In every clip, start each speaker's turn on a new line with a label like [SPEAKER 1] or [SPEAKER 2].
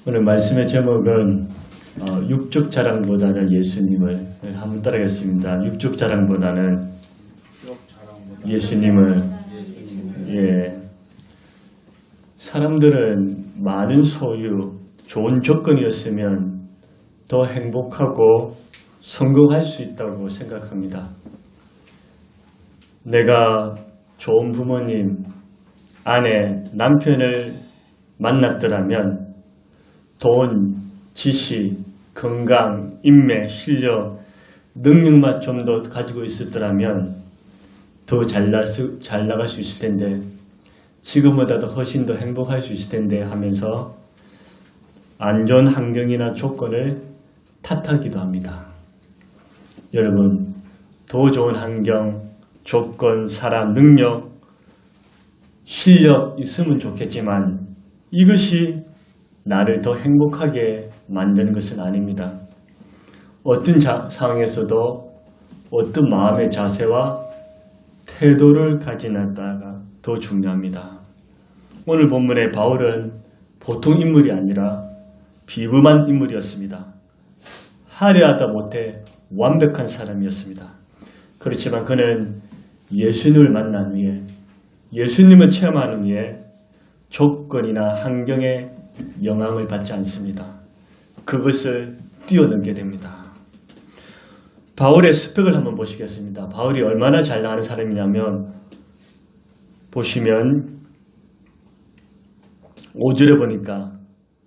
[SPEAKER 1] 오늘 말씀의 제목은 육적 자랑보다는 예수님을 한번 따라하겠습니다. 육적 자랑보다는 예수님을. 사람들은 많은 소유, 좋은 조건이었으면 더 행복하고 성공할 수 있다고 생각합니다. 내가 좋은 부모님, 아내, 남편을 만났더라면 돈, 지식, 건강, 인맥, 실력, 능력만 좀 더 가지고 있었더라면 더 잘 나갈 수 있을 텐데, 지금보다도 훨씬 더 행복할 수 있을 텐데 하면서 안 좋은 환경이나 조건을 탓하기도 합니다. 여러분, 더 좋은 환경, 조건, 사람, 능력, 실력 있으면 좋겠지만 이것이 나를 더 행복하게 만드는 것은 아닙니다. 어떤 상황에서도 어떤 마음의 자세와 태도를 가지느냐가 더 중요합니다. 오늘 본문의 바울은 보통 인물이 아니라 비범한 인물이었습니다. 화려하다 못해 완벽한 사람이었습니다. 그렇지만 그는 예수님을 만난 후에, 예수님을 체험하는 후에 조건이나 환경에 영향을 받지 않습니다. 그것을 뛰어넘게 됩니다. 바울의 스펙을 한번 보시겠습니다. 바울이 얼마나 잘 나가는 사람이냐면, 보시면 5절에 보니까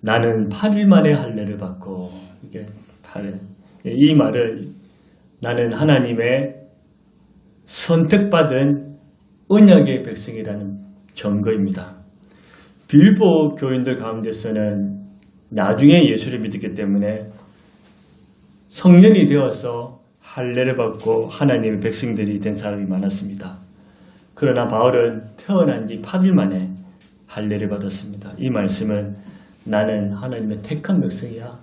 [SPEAKER 1] 나는 8일 만에 할례를 받고, 이게 8일. 이 말은 나는 하나님의 선택받은 언약의 백성이라는 증거입니다. 빌보 교인들 가운데서는 나중에 예수를 믿었기 때문에 성년이 되어서 할례를 받고 하나님의 백성들이 된 사람이 많았습니다. 그러나 바울은 태어난 지 8일 만에 할례를 받았습니다. 이 말씀은 나는 하나님의 택한 백성이야,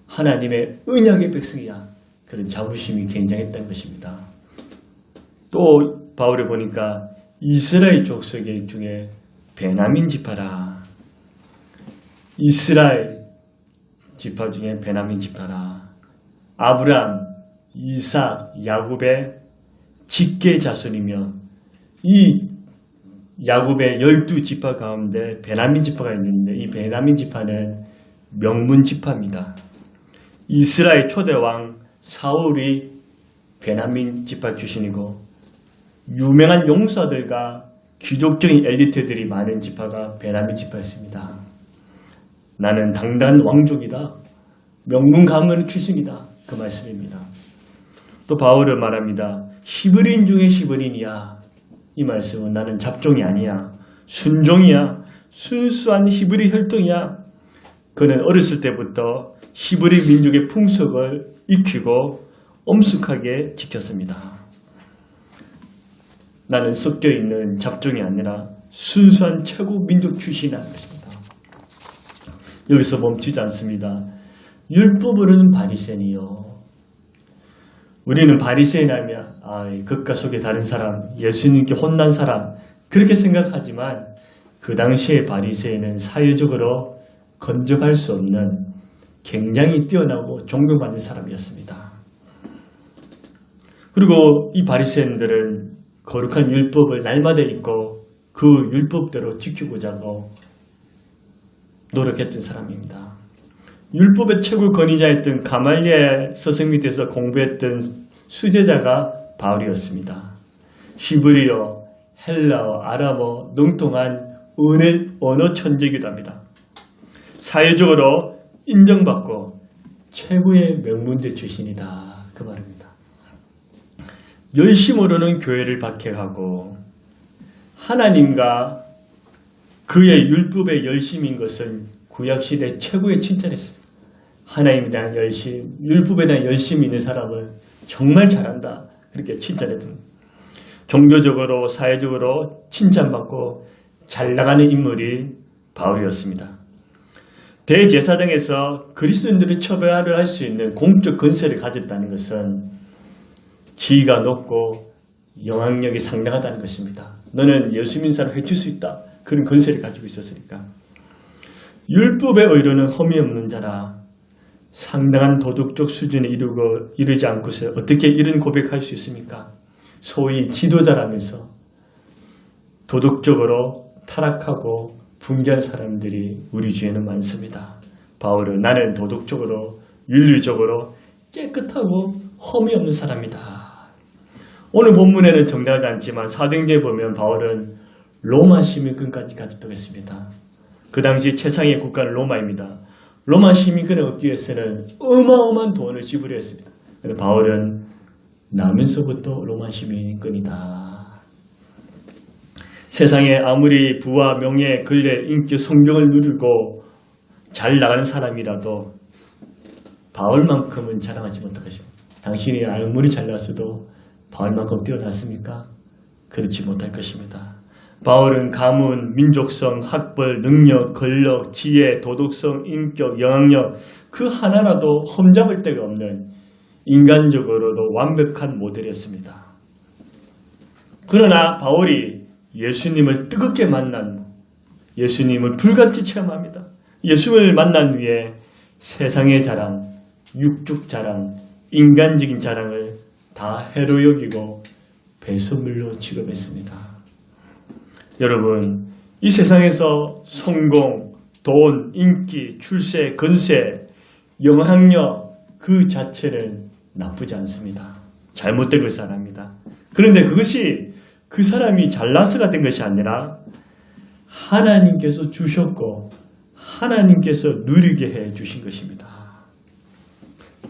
[SPEAKER 1] 하나님의 언약의 백성이야, 그런 자부심이 굉장했던 것입니다. 또 바울을 보니까 이스라엘 족속 중에 베냐민 지파라, 이스라엘 지파 중에 베냐민 지파라, 아브라함, 이삭, 야곱의 직계 자손이며 이 야곱의 12지파 가운데 베냐민 지파가 있는데, 이 베냐민 지파는 명문 지파입니다. 이스라엘 초대왕 사울이 베냐민 지파 출신이고, 유명한 용사들과 귀족적인 엘리트들이 많은 지파가 베냐민 지파였습니다. 나는 당당한 왕족이다, 명문 가문 출신이다, 그 말씀입니다. 또 바울은 말합니다. 히브리인 중에 히브리인이야. 이 말씀은 나는 잡종이 아니야, 순종이야, 순수한 히브리 혈통이야. 그는 어렸을 때부터 히브리 민족의 풍속을 익히고 엄숙하게 지켰습니다. 나는 섞여 있는 잡종이 아니라 순수한 최고 민족 출신이라는 것입니다. 여기서 멈추지 않습니다. 율법으로는 바리새인이요. 우리는 바리새인 하면 겉과 속이 다른 사람, 예수님께 혼난 사람, 그렇게 생각하지만 그 당시의 바리새인은 사회적으로 건져갈 수 없는 굉장히 뛰어나고 존경받는 사람이었습니다. 그리고 이 바리새인들은 거룩한 율법을 날마다 읽고 그 율법대로 지키고자 하고 노력했던 사람입니다. 율법의 최고 권위자였던 가말리엘 스승 밑에서 공부했던 수제자가 바울이었습니다. 히브리어, 헬라어, 아람어 능통한 언어 천재이기도 합니다. 사회적으로 인정받고 최고의 명문대 출신이다, 그 말입니다. 열심으로는 교회를 박해하고 하나님과 그의 율법의 열심인 것은 구약시대 최고의 칭찬이었습니다. 하나님에 대한 열심, 율법에 대한 열심이 있는 사람은 정말 잘한다, 그렇게 칭찬했던, 종교적으로 사회적으로 칭찬받고 잘 나가는 인물이 바울이었습니다. 대제사장에서 그리스도인들을 처벌을 할 수 있는 공적 권세를 가졌다는 것은 지위가 높고 영향력이 상당하다는 것입니다. 너는 예수 믿는 사람 해칠 수 있다, 그런 권세를 가지고 있었으니까. 율법의 의로는 흠이 없는 자라. 상당한 도덕적 수준에 이르지 않고서 어떻게 이런 고백할 수 있습니까? 소위 지도자라면서 도덕적으로 타락하고 붕괴한 사람들이 우리 주에는 많습니다. 바울은 나는 도덕적으로 윤리적으로 깨끗하고 흠이 없는 사람이다. 오늘 본문에는 정리하지 않지만 사도행전에 보면 바울은 로마 시민권까지 가졌다고 했습니다. 그 당시 최상의 국가는 로마입니다. 로마 시민권을 얻기 위해서는 어마어마한 돈을 지불했습니다. 그런데 바울은 나면서부터 로마 시민권이다. 세상에 아무리 부와 명예, 권력, 인기, 성공을 누리고 잘 나가는 사람이라도 바울만큼은 자랑하지 못할 것입니다. 당신이 아무리 잘났어도 바울만큼 뛰어났습니까? 그렇지 못할 것입니다. 바울은 가문, 민족성, 학벌, 능력, 권력, 지혜, 도덕성, 인격, 영향력 그 하나라도 흠잡을 데가 없는 인간적으로도 완벽한 모델이었습니다. 그러나 바울이 예수님을 뜨겁게 만난 예수님을 불같이 체험합니다. 예수님을 만난 후에 세상의 자랑, 육축 자랑, 인간적인 자랑을 다 해로 여기고 배설물로 취급했습니다. 여러분, 이 세상에서 성공, 돈, 인기, 출세, 건세, 영향력 그 자체는 나쁘지 않습니다. 잘못된 것이 아닙니다. 그런데 그것이 그 사람이 잘나서가 된 것이 아니라 하나님께서 주셨고 하나님께서 누리게 해 주신 것입니다.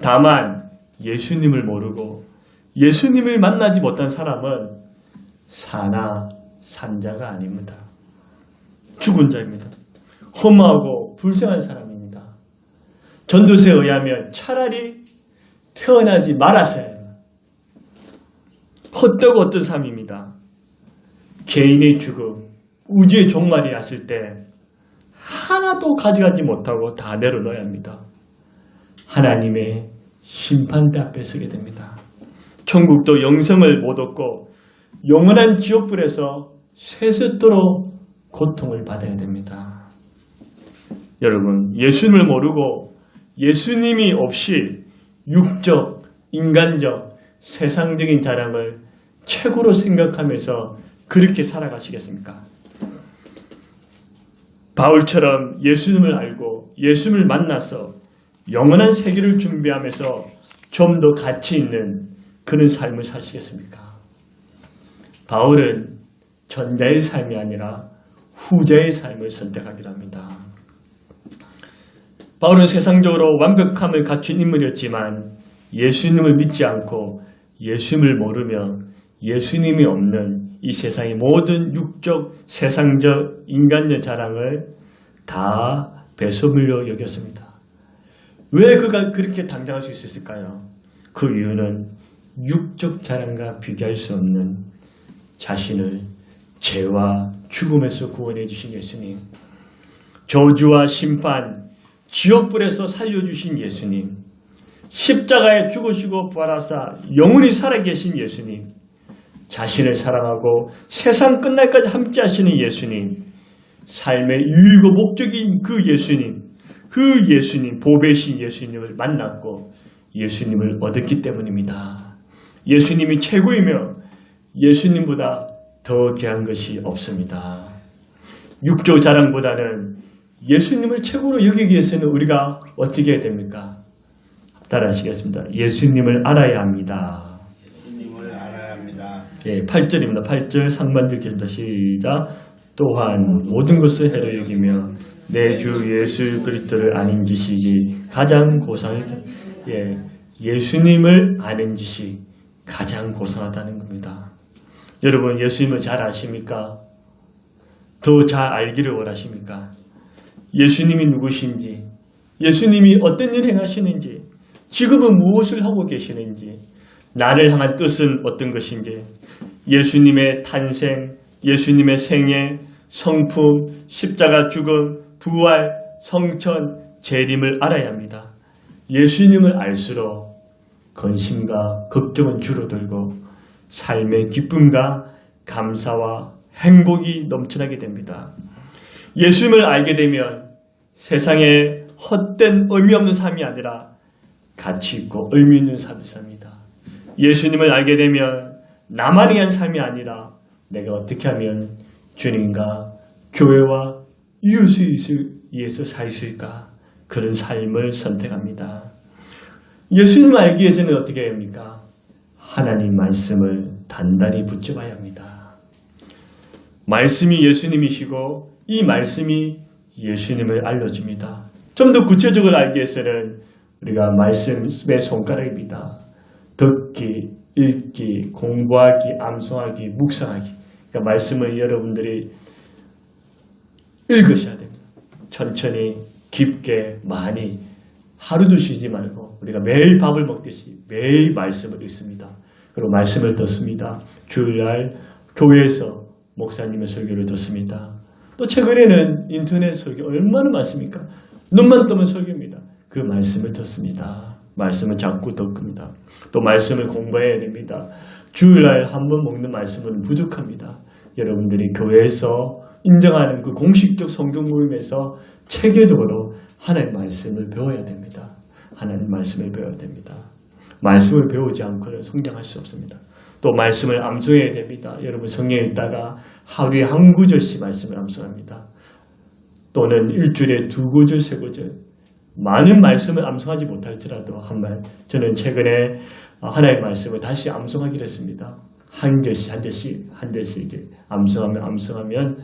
[SPEAKER 1] 다만 예수님을 모르고 예수님을 만나지 못한 사람은 사나 산자가 아닙니다. 죽은 자입니다. 험하고 불쌍한 사람입니다. 전도서에 의하면 차라리 태어나지 말았어야 합니다. 헛되고 어떤 삶입니다. 개인의 죽음, 우주의 종말이 왔을 때 하나도 가져가지 못하고 다 내려놓아야 합니다. 하나님의 심판대 앞에 서게 됩니다. 천국도 영생을 못 얻고 영원한 지옥불에서 세세토록 고통을 받아야 됩니다. 여러분, 예수님을 모르고 예수님이 없이 육적, 인간적, 세상적인 자랑을 최고로 생각하면서 그렇게 살아가시겠습니까? 바울처럼 예수님을 알고 예수님을 만나서 영원한 세계를 준비하면서 좀 더 가치 있는 그런 삶을 사시겠습니까? 바울은 전자의 삶이 아니라 후자의 삶을 선택하기로 합니다. 바울은 세상적으로 완벽함을 갖춘 인물이었지만 예수님을 믿지 않고 예수님을 모르며 예수님이 없는 이 세상의 모든 육적, 세상적, 인간적 자랑을 다 배설물로 여겼습니다. 왜 그가 그렇게 당장할 수 있었을까요? 그 이유는 육적 자랑과 비교할 수 없는 자신을 죄와 죽음에서 구원해 주신 예수님, 저주와 심판, 지옥불에서 살려주신 예수님, 십자가에 죽으시고 부활하사 영원히 살아계신 예수님, 자신을 사랑하고 세상 끝날까지 함께 하시는 예수님, 삶의 유일과 목적인 그 예수님, 보배신 예수님을 만났고 예수님을 얻었기 때문입니다. 예수님이 최고이며 예수님보다 더 귀한 것이 없습니다. 육조 자랑보다는 예수님을 최고로 여기기 위해서는 우리가 어떻게 해야 됩니까? 따라하시겠습니다. 예수님을 알아야 합니다.
[SPEAKER 2] 예수님을 알아야 합니다.
[SPEAKER 1] 예, 8절입니다. 8절 상반절 읽겠습니다. 시작. 또한 모든 것을 해로 여기며 내 주 예수 그리스도를 아는 지식이 가장 고상하다. 예수님을 아는 지식이 가장 고상하다는 겁니다. 여러분, 예수님을 잘 아십니까? 더 잘 알기를 원하십니까? 예수님이 누구신지, 예수님이 어떤 일 행하시는지, 지금은 무엇을 하고 계시는지, 나를 향한 뜻은 어떤 것인지, 예수님의 탄생, 예수님의 생애, 성품, 십자가 죽음, 부활, 성천, 재림을 알아야 합니다. 예수님을 알수록 근심과 걱정은 줄어들고 삶의 기쁨과 감사와 행복이 넘쳐나게 됩니다. 예수님을 알게 되면 세상에 헛된 의미 없는 삶이 아니라 가치 있고 의미 있는 삶을 삽니다. 예수님을 알게 되면 나만을 위한 삶이 아니라 내가 어떻게 하면 주님과 교회와 이웃을 위해서 살 수 있을까? 그런 삶을 선택합니다. 예수님을 알기 위해서는 어떻게 해야 합니까? 하나님 말씀을 단단히 붙잡아야 합니다. 말씀이 예수님이시고 이 말씀이 예수님을 알려줍니다. 좀 더 구체적으로 알기 위해서는 우리가 말씀의 손가락입니다. 듣기, 읽기, 공부하기, 암송하기, 묵상하기. 그러니까 말씀을 여러분들이 읽으셔야 됩니다. 천천히, 깊게, 많이, 하루도 쉬지 말고 우리가 매일 밥을 먹듯이 매일 말씀을 읽습니다. 그리고 말씀을 듣습니다. 주일날 교회에서 목사님의 설교를 듣습니다. 또 최근에는 인터넷 설교 얼마나 많습니까? 눈만 뜨면 설교입니다. 그 말씀을 듣습니다. 말씀을 자꾸 듣습니다. 또 말씀을 공부해야 됩니다. 주일날 한 번 먹는 말씀은 부족합니다. 여러분들이 교회에서 인정하는 그 공식적 성경 모임에서 체계적으로 하나님의 말씀을 배워야 됩니다. 하나님 말씀을 배워야 됩니다. 말씀을 배우지 않고는 성장할 수 없습니다. 또 말씀을 암송해야 됩니다. 여러분 성경에 있다가 하루에 한 구절씩 말씀을 암송합니다. 또는 일주일에 2구절, 3구절 많은 말씀을 암송하지 못할지라도 저는 최근에 하나님의 말씀을 다시 암송하기로 했습니다. 한 절씩 암송하면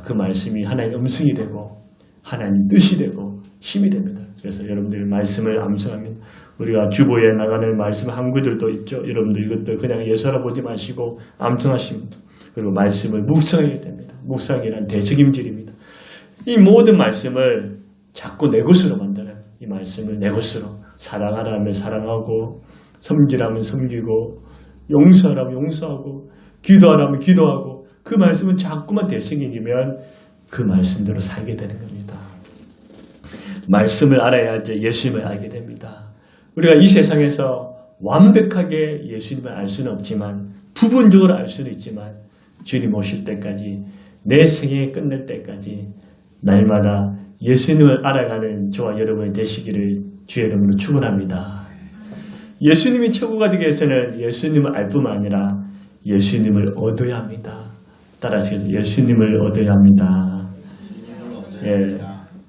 [SPEAKER 1] 그 말씀이 하나님의 음성이 되고 하나님 뜻이 되고 힘이 됩니다. 그래서 여러분들 말씀을 암송하면 우리가 주보에 나가는 말씀 한 구절도 있죠. 여러분들 이것도 그냥 예서라 보지 마시고 암송하십니다. 그리고 말씀을 묵상해야 됩니다. 묵상이란 대책임질입니다. 이 모든 말씀을 자꾸 내 것으로 만드는 이 말씀을 내 것으로 사랑하라면 사랑하고 섬기라면 섬기고 용서하라면 용서하고 기도하라면 기도하고 그 말씀은 자꾸만 되새기면 그 말씀대로 살게 되는 겁니다. 말씀을 알아야지 예수님을 알게 됩니다. 우리가 이 세상에서 완벽하게 예수님을 알 수는 없지만 부분적으로 알 수는 있지만 주님 오실 때까지 내 생애 끝낼 때까지 날마다 예수님을 알아가는 저와 여러분이 되시기를 주의 이름으로 축원합니다. 예수님이 최고가 되기 위해서는 예수님을 알 뿐만 아니라 예수님을 얻어야 합니다. 따라서 예수님을 얻어야 합니다. 예,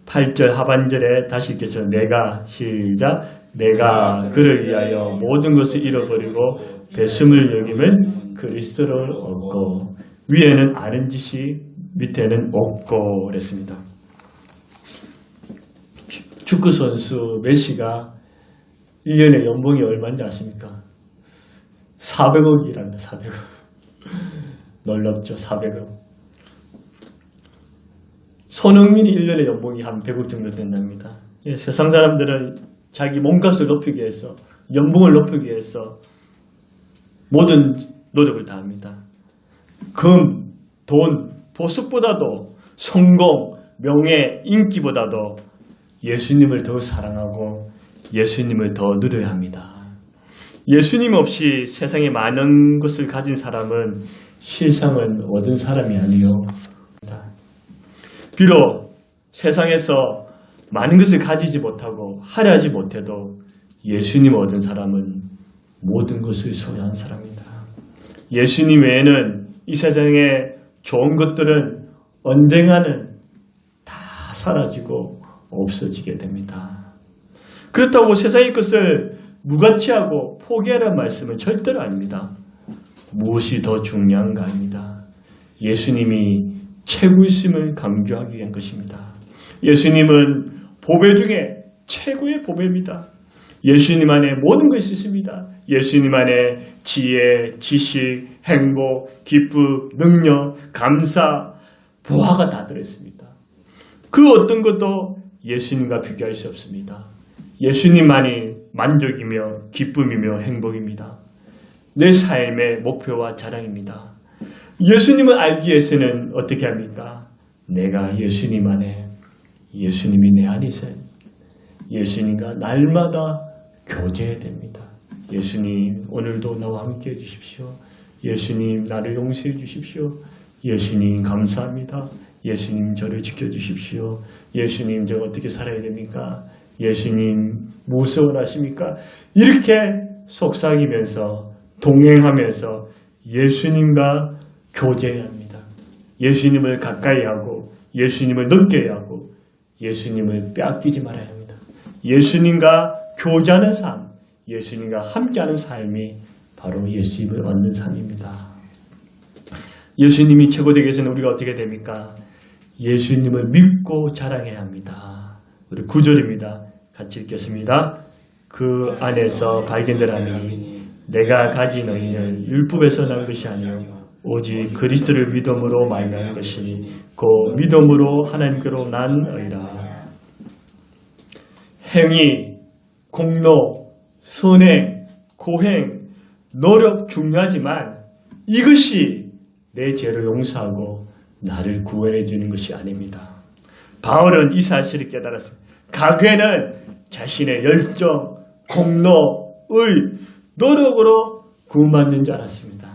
[SPEAKER 1] 8절 하반절에 다시 읽겠죠. 내가 그를 위하여 모든 것을 잃어버리고 배심을 여기면 그리스도를 얻고 위에는 아는 지식 밑에는 없고 그랬습니다. 축구선수 메시가 1년에 연봉이 얼마인지 아십니까? 400억이랍니다. 400억. 놀랍죠. 400억. 손흥민이 1년에 연봉이 한 100억 정도 된답니다. 예, 세상 사람들은 자기 몸값을 높이기 위해서 연봉을 높이기 위해서 모든 노력을 다합니다. 금, 돈, 보석보다도 성공, 명예, 인기보다도 예수님을 더 사랑하고 예수님을 더 누려야 합니다. 예수님 없이 세상에 많은 것을 가진 사람은 실상은 얻은 사람이 아니요. 비록 세상에서 많은 것을 가지지 못하고 하려하지 못해도 예수님을 얻은 사람은 모든 것을 소유한 사람입니다. 예수님 외에는 이 세상에 좋은 것들은 언젠가는 다 사라지고 없어지게 됩니다. 그렇다고 세상의 것을 무가치하고 포기하라는 말씀은 절대로 아닙니다. 무엇이 더 중요한가 합니다. 예수님이 최고이심을 강조하기 위한 것입니다. 예수님은 보배 중에 최고의 보배입니다. 예수님 안에 모든 것이 있습니다. 예수님 안에 지혜, 지식, 행복, 기쁨, 능력, 감사, 보화가 다 들어있습니다. 그 어떤 것도 예수님과 비교할 수 없습니다. 예수님만이 만족이며 기쁨이며 행복입니다. 내 삶의 목표와 자랑입니다. 예수님을 알기 위해서는 어떻게 합니까? 내가 예수님 안에, 예수님이 내 안에 있어요. 예수님과 날마다 교제해야 됩니다. 예수님 오늘도 나와 함께 해주십시오. 예수님 나를 용서해 주십시오. 예수님 감사합니다. 예수님 저를 지켜주십시오. 예수님 저 어떻게 살아야 됩니까? 예수님 무엇을 원하십니까? 이렇게 속삭이면서 동행하면서 예수님과 교제해야 합니다. 예수님을 가까이 하고 예수님을 느껴야 하고 예수님을 빼앗기지 말아야 합니다. 예수님과 교제하는 삶, 예수님과 함께하는 삶이 바로 예수님을 얻는 삶입니다. 예수님이 최고되기 위해서는 우리가 어떻게 됩니까? 예수님을 믿고 자랑해야 합니다. 우리 9절입니다. 같이 읽겠습니다. 그 안에서 발견되라니 내가 가진 의는 율법에서 난 것이 아니요 오직 그리스도를 믿음으로 말미암은 것이니 그 믿음으로 하나님께로 난 의라. 행위, 공로, 선행, 고행, 노력 중요하지만 이것이 내 죄를 용서하고 나를 구원해 주는 것이 아닙니다. 바울은 이 사실을 깨달았습니다. 과거에는 자신의 열정, 공로, 의, 노력으로 구원받는 줄 알았습니다.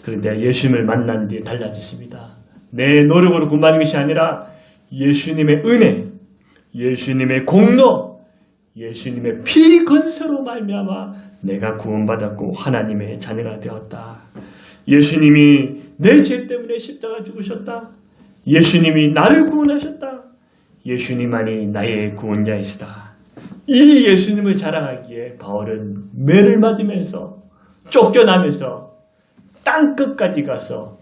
[SPEAKER 1] 그런데 예수님을 만난 뒤에 달라졌습니다. 내 노력으로 구원받는 것이 아니라 예수님의 은혜, 예수님의 공로, 예수님의 피 건세로 말미암아 내가 구원받았고 하나님의 자녀가 되었다. 예수님이 내 죄 때문에 십자가 죽으셨다. 예수님이 나를 구원하셨다. 예수님만이 나의 구원자이시다. 이 예수님을 자랑하기에 바울은 매를 맞으면서 쫓겨나면서 땅끝까지 가서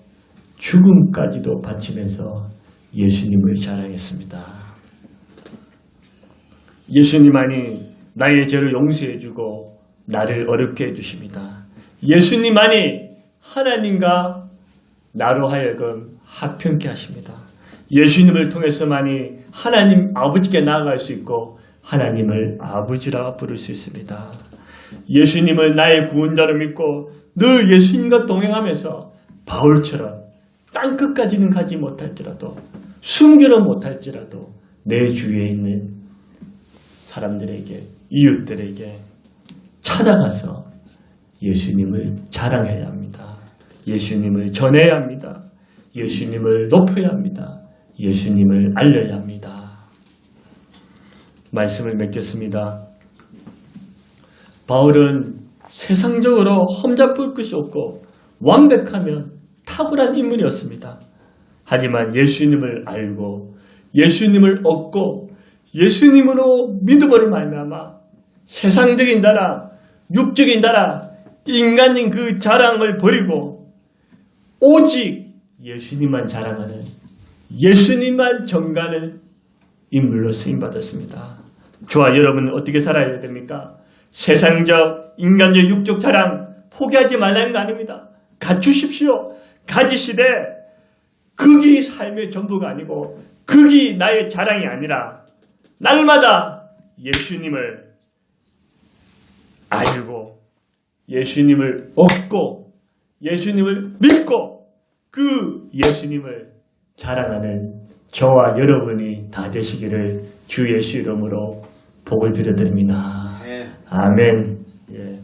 [SPEAKER 1] 죽음까지도 바치면서 예수님을 자랑했습니다. 예수님만이 나의 죄를 용서해주고 나를 어렵게 해주십니다. 예수님만이 하나님과 나로 하여금 합평케 하십니다. 예수님을 통해서만이 하나님 아버지께 나아갈 수 있고 하나님을 아버지라 부를 수 있습니다. 예수님을 나의 구원자로 믿고 늘 예수님과 동행하면서 바울처럼 땅끝까지는 가지 못할지라도 숨기는 못할지라도 내 주위에 있는 사람들에게 이웃들에게 찾아가서 예수님을 자랑해야 합니다. 예수님을 전해야 합니다. 예수님을 높여야 합니다. 예수님을 알려야 합니다. 말씀을 맺겠습니다. 바울은 세상적으로 험잡을 것이 없고 완벽하면 탁월한 인물이었습니다. 하지만 예수님을 알고 예수님을 얻고 예수님으로 믿음으로 말미암아 세상적인 자랑, 육적인 자랑, 인간적인 그 자랑을 버리고 오직 예수님만 자랑하는 예수님만 전가하는 인물로 쓰임받았습니다. 저와 여러분은 어떻게 살아야 됩니까? 세상적, 인간적, 육적 자랑 포기하지 말라는 거 아닙니다. 갖추십시오. 가지시되 그게 삶의 전부가 아니고 그게 나의 자랑이 아니라 날마다 예수님을 알고 예수님을 얻고 예수님을 믿고 그 예수님을 자랑하는 저와 여러분이 다 되시기를 주 예수 이름으로 복을 빌어드립니다. 아멘. 예.